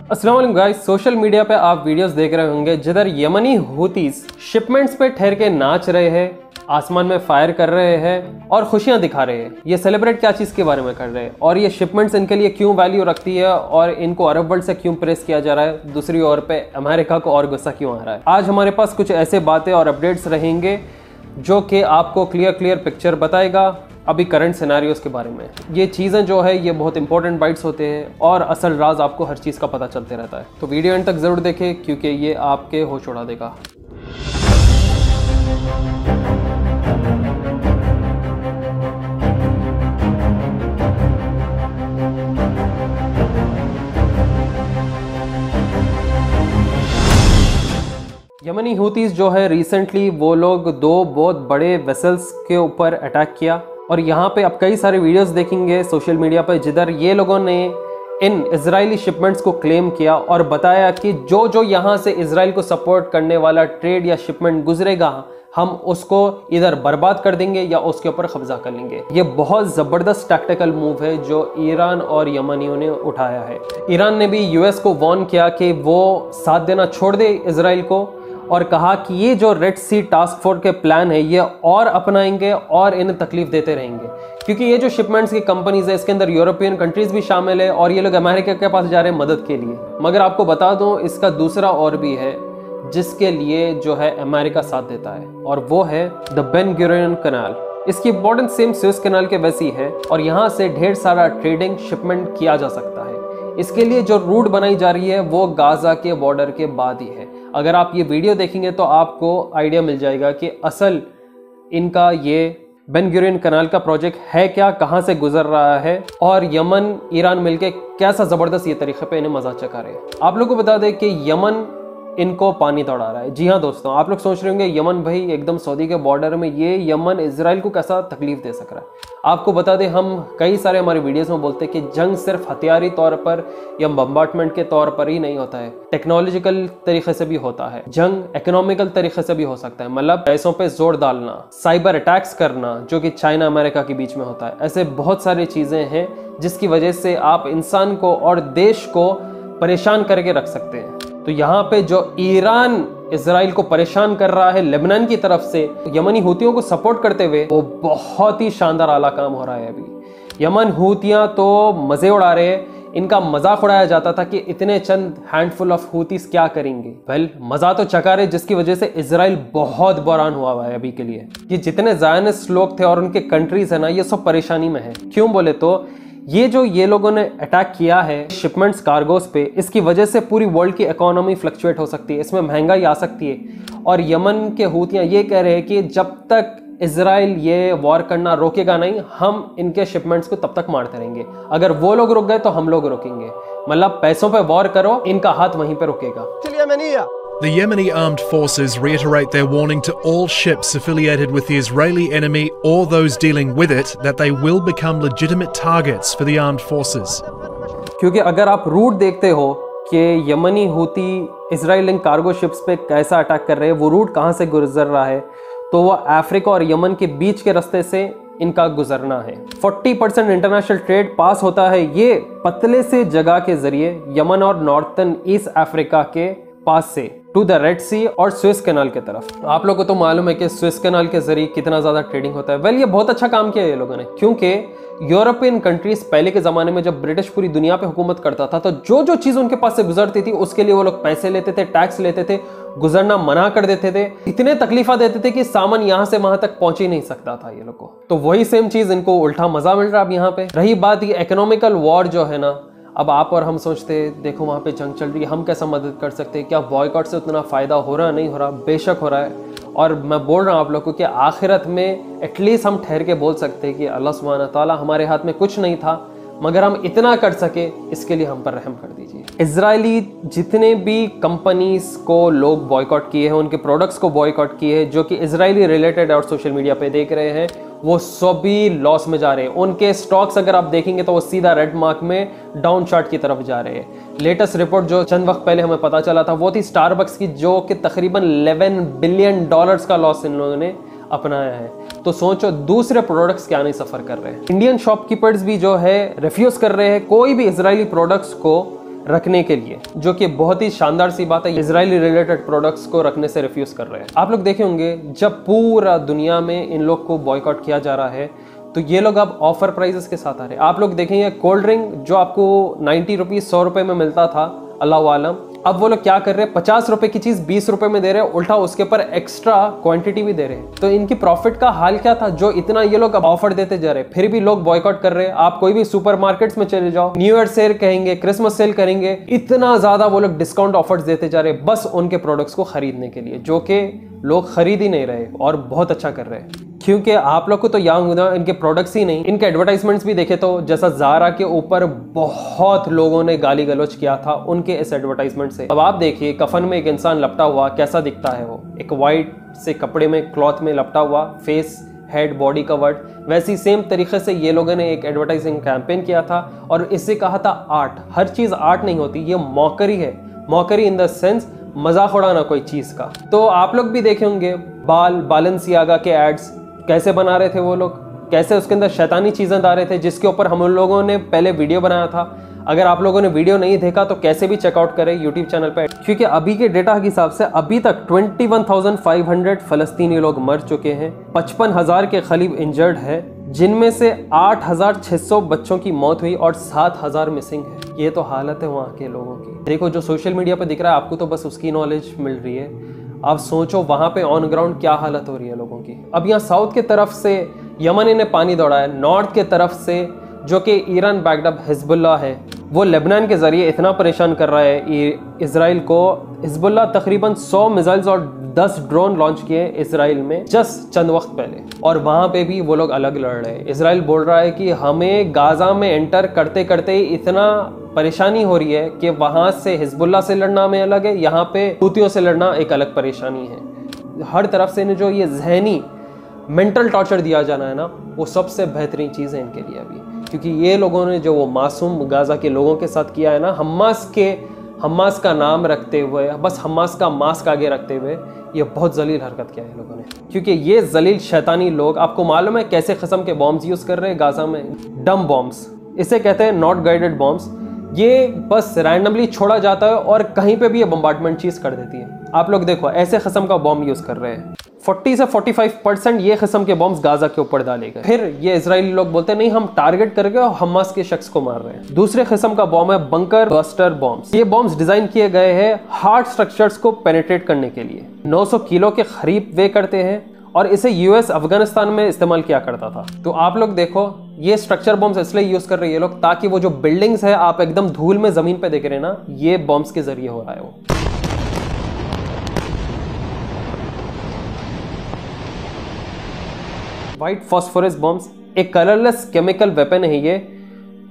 अस्सलाम वालेकुम guys, social media पे आप वीडियोस देख रहे होंगे जिधर यमनी हूतीस शिपमेंट्स पे ठहर के नाच रहे हैं, आसमान में फायर कर रहे हैं और खुशियां दिखा रहे हैं। ये सेलिब्रेट क्या चीज़ के बारे में कर रहे हैं और ये शिपमेंट्स इनके लिए क्यों वैल्यू रखती है और इनको अरब वर्ल्ड से क्यों प्रेस किया जा रहा है, दूसरी ओर पे अमेरिका को और गुस्सा क्यों आ रहा है। आज हमारे पास कुछ ऐसे बातें और अपडेट्स रहेंगे जो कि आपको क्लियर पिक्चर बताएगा अभी करंट सिनेरियोस के बारे में। ये चीज़ें जो है ये बहुत इंपॉर्टेंट बाइट्स होते हैं और असल राज आपको हर चीज़ का पता चलते रहता है। तो वीडियो एंड तक ज़रूर देखें क्योंकि ये आपके होश उड़ा देगा। यमनी हूतीस जो है रिसेंटली वो लोग दो बहुत बड़े वेसल्स के ऊपर अटैक किया और यहाँ पे आप कई सारे वीडियोस देखेंगे सोशल मीडिया पर जिधर ये लोगों ने इन इजरायली शिपमेंट्स को क्लेम किया और बताया कि जो जो यहाँ से इजराइल को सपोर्ट करने वाला ट्रेड या शिपमेंट गुजरेगा हम उसको इधर बर्बाद कर देंगे या उसके ऊपर कब्जा कर लेंगे। ये बहुत ज़बरदस्त टैक्टिकल मूव है जो ईरान और यमनियों ने उठाया है। ईरान ने भी यूएस को वार्न किया कि वो साथ देना छोड़ दे इजराइल को और कहा कि ये जो रेड सी टास्क फोर्स के प्लान है ये और अपनाएंगे और इन्हें तकलीफ देते रहेंगे, क्योंकि ये जो शिपमेंट्स की कंपनीज है इसके अंदर यूरोपियन कंट्रीज भी शामिल है और ये लोग अमेरिका के पास जा रहे हैं मदद के लिए। मगर आपको बता दूं इसका दूसरा और भी है जिसके लिए जो है अमेरिका साथ देता है और वो है द बेन गुरियन कैनाल। इसकी इंपॉर्टेंस सेम सुएज कैनाल के वैसी है और यहाँ से ढेर सारा ट्रेडिंग शिपमेंट किया जा सकता है। इसके लिए जो रूट बनाई जा रही है वो गाजा के बॉर्डर के बाद ही है। अगर आप ये वीडियो देखेंगे तो आपको आइडिया मिल जाएगा कि असल इनका ये बेन गुरियन कैनाल का प्रोजेक्ट है क्या, कहाँ से गुजर रहा है और यमन ईरान मिलके कैसा ज़बरदस्त ये तरीके पे इन्हें मजा चखा रहे हैं। आप लोगों को बता दें कि यमन इनको पानी दौड़ा रहा है। जी हाँ दोस्तों, आप लोग सोच रहे होंगे यमन भाई एकदम सऊदी के बॉर्डर में, ये यमन इजराइल को कैसा तकलीफ दे सक रहा है। आपको बता दें हम कई सारे हमारे वीडियोस में बोलते हैं कि जंग सिर्फ हथियारी तौर पर या बम्बार्टमेंट के तौर पर ही नहीं होता है, टेक्नोलॉजिकल तरीके से भी होता है। जंग इकोनॉमिकल तरीके से भी हो सकता है, मतलब पैसों पे जोर डालना, साइबर अटैक्स करना जो कि चाइना अमेरिका के बीच में होता है। ऐसे बहुत सारी चीजें हैं जिसकी वजह से आप इंसान को और देश को परेशान करके रख सकते हैं। तो यहाँ पे जो ईरान इजराइल को परेशान कर रहा है लेबनान की तरफ से यमनी हूतियों को सपोर्ट करते हुए, वो बहुत ही शानदार आला काम हो रहा है। अभी यमन हूतियां तो मजे उड़ा रहे हैं। इनका मजाक उड़ाया जाता था कि इतने चंद हैंडफुल ऑफ हूतीस क्या करेंगे। वेल मजा तो चका रहे, जिसकी वजह से इजराइल बहुत बुरान हुआ है अभी के लिए। ये जितने ज़ायनिस्ट लोग थे और उनके कंट्रीज है ना, ये सब परेशानी में है। क्यों बोले तो ये जो ये लोगों ने अटैक किया है शिपमेंट्स कार्गोस पे, इसकी वजह से पूरी वर्ल्ड की इकोनॉमी फ्लक्चुएट हो सकती है, इसमें महंगाई आ सकती है। और यमन के हूतियां ये कह रहे हैं कि जब तक इजराइल ये वॉर करना रोकेगा नहीं, हम इनके शिपमेंट्स को तब तक मारते रहेंगे। अगर वो लोग रुक गए तो हम लोग रुकेंगे। मतलब पैसों पे वॉर करो, इनका हाथ वहीं पे रुकेगा। The Yemeni armed forces reiterate their warning to all ships affiliated with the Israeli enemy or those dealing with it that they will become legitimate targets for the armed forces. क्योंकि अगर आप root देखते हो कि यमनी Houthi Israel cargo ships पे कैसा attack कर रहे हैं, वो रूट कहाँ से गुजर रहा है, तो वो अफ्रीका और यमन के बीच के रास्ते से इनका गुजरना है। 40% इंटरनेशनल ट्रेड पास होता है ये पतले से जगह के जरिए यमन और नॉर्थन ईस्ट अफ्रीका के पास से टू द रेड सी और सुएज कैनाल की तरफ। तो आप लोगों को तो मालूम है कि सुएज कैनाल के जरिए कितना ज्यादा ट्रेडिंग होता है। वेल ये बहुत अच्छा काम किया ये लोगों ने, क्योंकि यूरोपियन कंट्रीज पहले के जमाने में जब ब्रिटिश पूरी दुनिया पे हुकूमत करता था तो जो जो चीज उनके पास से गुजरती थी उसके लिए वो लोग पैसे लेते थे, टैक्स लेते थे, गुजरना मना कर देते थे, इतने तकलीफा देते थे कि सामान यहाँ से वहां तक पहुंच ही नहीं सकता था ये लोग को। तो वही सेम चीज इनको उल्टा मजा मिल रहा है अब यहाँ पे। रही बात ये इकोनॉमिकल वॉर जो है ना, अब आप और हम सोचते देखो वहाँ पे जंग चल रही है, हम कैसा मदद कर सकते हैं, क्या बॉयकॉट से उतना फ़ायदा हो रहा नहीं हो रहा? बेशक हो रहा है। और मैं बोल रहा हूँ आप लोगों को कि आखिरत में एटलीस्ट हम ठहर के बोल सकते हैं कि अल्लाह सुब्हानहू ताला हमारे हाथ में कुछ नहीं था, मगर हम इतना कर सके इसके लिए हम पर रहम कर दीजिए। इजरायली जितने भी कंपनीज को लोग बॉयकॉट किए हैं, उनके प्रोडक्ट्स को बॉयकॉट किए हैं जो कि इजरायली रिलेटेड और सोशल मीडिया पे देख रहे हैं, वो सभी लॉस में जा रहे हैं। उनके स्टॉक्स अगर आप देखेंगे तो वो सीधा रेड मार्क में डाउन चार्ट की तरफ जा रहे हैं। लेटेस्ट रिपोर्ट जो चंद वक्त पहले हमें पता चला था वो थी स्टारबक्स की, जो कि तकरीबन $11 बिलियन का लॉस इन लोगों ने अपनाया है। तो सोचो दूसरे प्रोडक्ट्स क्या नहीं सफर कर रहे हैं। इंडियन शॉपकीपर्स भी जो है रिफ्यूज कर रहे हैं कोई भी इजरायली प्रोडक्ट्स को रखने के लिए, जो कि बहुत ही शानदार सी बात है। इजरायली रिलेटेड प्रोडक्ट्स को रखने से रिफ्यूज कर रहे हैं। आप लोग देखे होंगे जब पूरा दुनिया में इन लोग को बॉयकॉट किया जा रहा है तो ये लोग अब ऑफर प्राइसेस के साथ आ रहे हैं। आप लोग देखेंगे कोल्ड ड्रिंक जो आपको 90 रुपीज 100 रुपए में मिलता था, अल्लाह आलम, अब वो लोग क्या कर रहे हैं, 50 रुपए की चीज 20 रुपए में दे रहे हैं, उल्टा उसके ऊपर एक्स्ट्रा क्वांटिटी भी दे रहे हैं। तो इनकी प्रॉफिट का हाल क्या था, जो इतना ये लोग अब ऑफर देते जा रहे हैं, फिर भी लोग बॉयकॉट कर रहे हैं। आप कोई भी सुपरमार्केट्स में चले जाओ, न्यू ईयर सेल कहेंगे, क्रिसमस सेल करेंगे, इतना ज्यादा वो लोग डिस्काउंट ऑफर्स देते जा रहे हैं बस उनके प्रोडक्ट्स को खरीदने के लिए, जो कि लोग खरीद ही नहीं रहे और बहुत अच्छा कर रहे हैं। क्योंकि आप लोग को तो यहाँ होगा इनके प्रोडक्ट्स ही नहीं, इनके एडवर्टाइजमेंट्स भी देखे तो जैसा ज़ारा के ऊपर बहुत लोगों ने गाली गलौज किया था उनके इस एडवर्टाइजमेंट से। अब आप देखिए कफन में एक इंसान लपटा हुआ कैसा दिखता है, वो एक वाइट से कपड़े में क्लॉथ में लपटा हुआ, फेस हेड बॉडी कवर्ड, वैसी सेम तरीके से ये लोगों ने एक एडवर्टाइजिंग कैंपेन किया था और इससे कहा था आर्ट। हर चीज़ आर्ट नहीं होती, ये मौकरी है, मौकरी इन द सेंस मजाक उड़ाना कोई चीज़ का। तो आप लोग भी देखे होंगे बालेंसियागा के एड्स कैसे बना रहे थे वो लोग, कैसे उसके अंदर शैतानी चीज़ें डाल रहे थे, जिसके ऊपर हम लोगों ने पहले वीडियो बनाया था। अगर आप लोगों ने वीडियो नहीं देखा तो कैसे भी चेकआउट करें यूट्यूब चैनल पे, क्योंकि अभी के डेटा के हिसाब से अभी तक 21,500 फलस्तीनी लोग मर चुके हैं, 55,000 के करीब इंजर्ड है, जिनमें से 8,600 बच्चों की मौत हुई और 7,000 मिसिंग है। ये तो हालत है वहाँ के लोगों की। देखो जो सोशल मीडिया पर दिख रहा है आपको तो बस उसकी नॉलेज मिल रही है, आप सोचो वहाँ पे ऑन ग्राउंड क्या हालत हो रही है लोगों की। अब यहाँ साउथ के तरफ से यमन ने पानी दौड़ा है, नॉर्थ के तरफ से जो कि ईरान बैकड हिजबुल्लाह है, वो लेबनान के ज़रिए इतना परेशान कर रहा है इसराइल को। हिजबुल्लाह तकरीबन 100 मिसाइल्स और 10 ड्रोन लॉन्च किए इसराइल में जस्ट चंद वक्त पहले, और वहाँ पे भी वो लोग अलग लड़ रहे हैं। इसराइल बोल रहा है कि हमें गाज़ा में एंटर करते करते ही इतना परेशानी हो रही है कि वहाँ से हिजबुल्लाह से लड़ना में अलग है, यहाँ पे हूतियों से लड़ना एक अलग परेशानी है। हर तरफ से जो ये जहनी मेंटल टॉर्चर दिया जाना है ना, वो सबसे बेहतरीन चीज़ है इनके लिए अभी, क्योंकि ये लोगों ने जो वो मासूम गाज़ा के लोगों के साथ किया है ना, हमास का नाम रखते हुए, बस हमास का मास्क आगे रखते हुए, ये बहुत जलील हरकत किया है लोगों ने। क्योंकि ये जलील शैतानी लोग, आपको मालूम है कैसे किस्म के बॉम्ब्स यूज़ कर रहे हैं गाज़ा में, डम बॉम्ब्स, इसे कहते हैं नॉट गाइडेड बॉम्ब्स। ये बस रैंडमली छोड़ा जाता है और कहीं पे भी ये बम्बार्डमेंट चीज़ कर देती है। आप लोग देखो ऐसे किस्म का बॉम्ब यूज़ कर रहे हैं, 40 से 45% ये किस्म के बॉम्ब्स गाज़ा के ऊपर डाले गए। फिर ये इजरायली लोग बोलते हैं नहीं हम टारगेट करके और हमास के शख्स को मार रहे हैं। दूसरे किस्म का बॉम्ब है बंकर बस्टर बॉम्ब्स। ये बॉम्ब्स डिजाइन किए गए हैं हार्ड स्ट्रक्चर्स को पेनिट्रेट करने के लिए। 900 किलो के करीब वे करते हैं और इसे यूएस अफगानिस्तान में इस्तेमाल किया करता था। तो आप लोग देखो ये स्ट्रक्चर बॉम्ब्स इसलिए यूज कर रहे हैं ये लोग, ताकि वो जो बिल्डिंग्स है आप एकदम धूल में जमीन पे देख रहे हैं ना, ये बॉम्ब्स के जरिए हो रहा है वो। व्हाइट फॉस्फोरस बॉम्ब्स एक कलरलेस केमिकल वेपन है ये,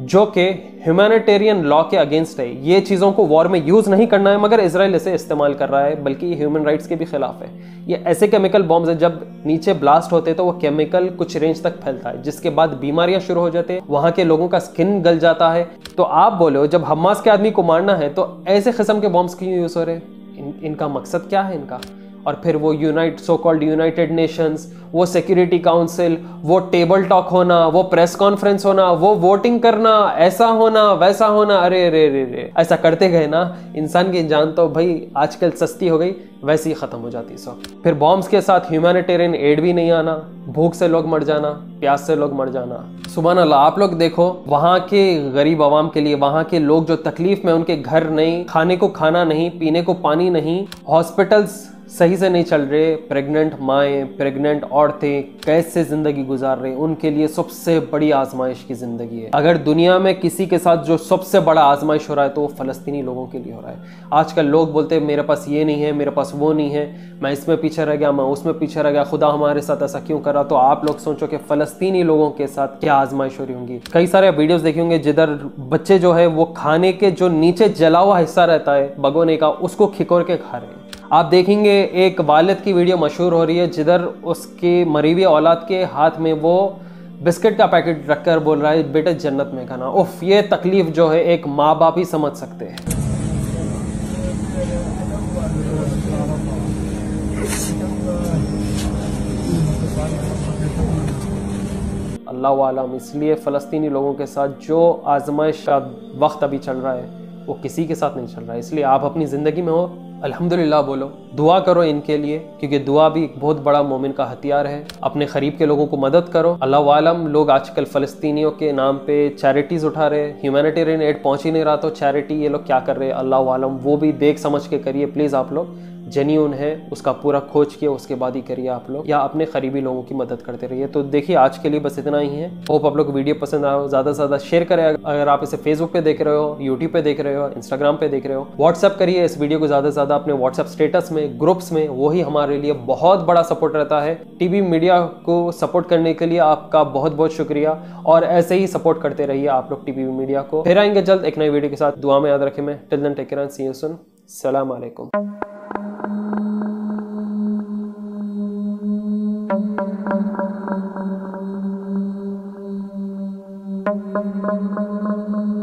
जो कि ह्यूमैनिटेरियन लॉ के अगेंस्ट है। ये चीज़ों को वॉर में यूज़ नहीं करना है, मगर इजराइल इसे इस्तेमाल कर रहा है, बल्कि ये ह्यूमन राइट्स के भी खिलाफ है। ये ऐसे केमिकल बॉम्ब्स है जब नीचे ब्लास्ट होते हैं तो वो केमिकल कुछ रेंज तक फैलता है, जिसके बाद बीमारियां शुरू हो जाती है, वहाँ के लोगों का स्किन गल जाता है। तो आप बोलो जब हमास के आदमी को मारना है तो ऐसे किस्म के बॉम्ब्स क्यों यूज़ हो रहे हैं? इनका मकसद क्या है इनका? और फिर वो सो कॉल्ड यूनाइटेड नेशंस, वो सिक्योरिटी काउंसिल, वो टेबल टॉक होना, वो प्रेस कॉन्फ्रेंस होना, वो वोटिंग करना, ऐसा होना वैसा होना, अरे रे रे रे ऐसा करते गए ना, इंसान की जान तो भाई आजकल सस्ती हो गई, वैसे ही ख़त्म हो जाती सब। फिर बॉम्ब्स के साथ ह्यूमैनिटेरियन एड भी नहीं आना, भूख से लोग मर जाना, प्यास से लोग मर जाना। सुभान अल्लाह। आप लोग देखो वहाँ के गरीब आवाम के लिए, वहाँ के लोग जो तकलीफ में, उनके घर नहीं, खाने को खाना नहीं, पीने को पानी नहीं, हॉस्पिटल्स सही से नहीं चल रहे, प्रेग्नेंट माएँ, प्रेग्नेंट औरतें कैसे ज़िंदगी गुजार रहे, उनके लिए सबसे बड़ी आजमाइश की ज़िंदगी है। अगर दुनिया में किसी के साथ जो सबसे बड़ा आजमाइश हो रहा है तो वो फ़लस्तीनी लोगों के लिए हो रहा है। आजकल लोग बोलते हैं मेरे पास ये नहीं है, मेरे पास वो नहीं है, मैं इसमें पीछे रह गया, मैं उसमें पीछे रह गया, खुदा हमारे साथ ऐसा क्यों करा। तो आप लोग सोचो कि फ़लस्तीनी लोगों के साथ क्या आजमाइश हो रही होंगी। कई सारे वीडियोज़ देखे होंगे जिधर बच्चे जो है वो खाने के जो नीचे जला हुआ हिस्सा रहता है भगोने का, उसको खिकोर के खा रहे हैं। आप देखेंगे एक वालिद की वीडियो मशहूर हो रही है जिधर उसके मरीवी औलाद के हाथ में वो बिस्किट का पैकेट रखकर बोल रहा है बेटे जन्नत में खाना। उफ, ये तकलीफ जो है एक माँ बाप ही समझ सकते हैं। अल्लाह आलम। इसलिए फ़लस्तीनी लोगों के साथ जो आजमाइश का वक्त अभी चल रहा है वो किसी के साथ नहीं चल रहा है। इसलिए आप अपनी ज़िंदगी में हो, अल्हम्दुलिल्लाह बोलो, दुआ करो इनके लिए, क्योंकि दुआ भी एक बहुत बड़ा मोमिन का हथियार है। अपने करीब के लोगों को मदद करो। अल्लाह वालम लोग आजकल फ़लस्तीनियों के नाम पे चैरिटीज़ उठा रहे, ह्यूमैनिटेरियन एड पहुंच ही नहीं रहा, तो चैरिटी ये लोग क्या कर रहे हैं, अल्लाह वालम, वो भी देख समझ के करिए प्लीज़। आप लोग जेन्यून है उसका पूरा खोज किए, उसके बाद ही करिए आप लोग, या अपने करीबी लोगों की मदद करते रहिए। तो देखिए आज के लिए बस इतना ही है। होप आप लोग को वीडियो पसंद आया हो, ज़्यादा से ज़्यादा शेयर करें। अगर आप इसे फेसबुक पे देख रहे हो, यूट्यूब पे देख रहे हो, इंस्टाग्राम पे देख रहे हो, व्हाट्सअप करिए इस वीडियो को ज़्यादा से ज़्यादा अपने व्हाट्सअप स्टेटस में, ग्रुप्स में। वही हमारे लिए बहुत बड़ा सपोर्ट रहता है। टीवी मीडिया को सपोर्ट करने के लिए आपका बहुत बहुत शुक्रिया, और ऐसे ही सपोर्ट करते रहिए आप लोग टीवी मीडिया को। फिर आएंगे जल्द एक नई वीडियो के साथ। दुआ में याद रखें। मैं till then take care and see you soon. सलाम अलैकुम। Thank you.